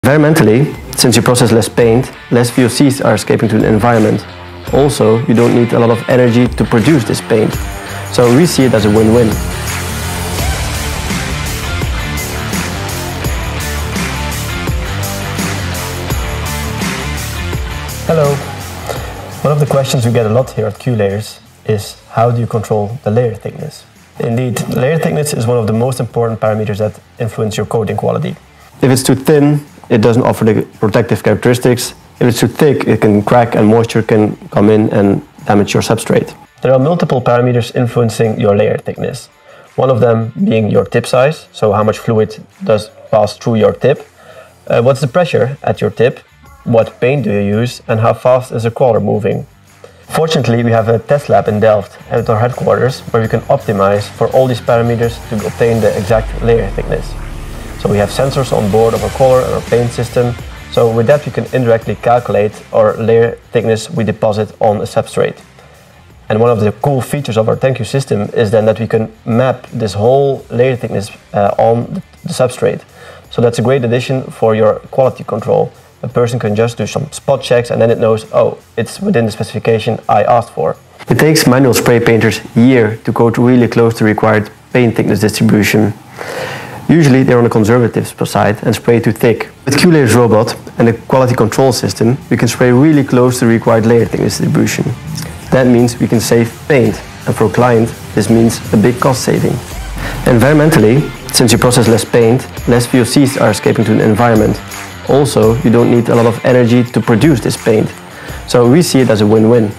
Environmentally, since you process less paint, less VOCs are escaping to the environment. Also, you don't need a lot of energy to produce this paint. So we see it as a win-win. Hello. One of the questions we get a lot here at Qlayers is how do you control the layer thickness? Indeed, layer thickness is one of the most important parameters that influence your coating quality. If it's too thin, it doesn't offer the protective characteristics. If it's too thick, it can crack and moisture can come in and damage your substrate. There are multiple parameters influencing your layer thickness. One of them being your tip size, so how much fluid does pass through your tip. What's the pressure at your tip? What paint do you use? And how fast is the crawler moving? Fortunately, we have a test lab in Delft at our headquarters where we can optimize for all these parameters to obtain the exact layer thickness. So we have sensors on board of our crawler and our paint system. So with that we can indirectly calculate our layer thickness we deposit on a substrate. And one of the cool features of our ThanQ system is then that we can map this whole layer thickness on the substrate. So that's a great addition for your quality control. A person can just do some spot checks and then it knows, oh, it's within the specification I asked for. It takes manual spray painters a year to coat really close to required paint thickness distribution. Usually they're on the conservative side and spray too thick. With Qlayers robot and the quality control system, we can spray really close to the required layer thickness distribution. That means we can save paint, and for a client this means a big cost saving. Environmentally, since you process less paint, less VOCs are escaping to the environment. Also, you don't need a lot of energy to produce this paint. So we see it as a win-win.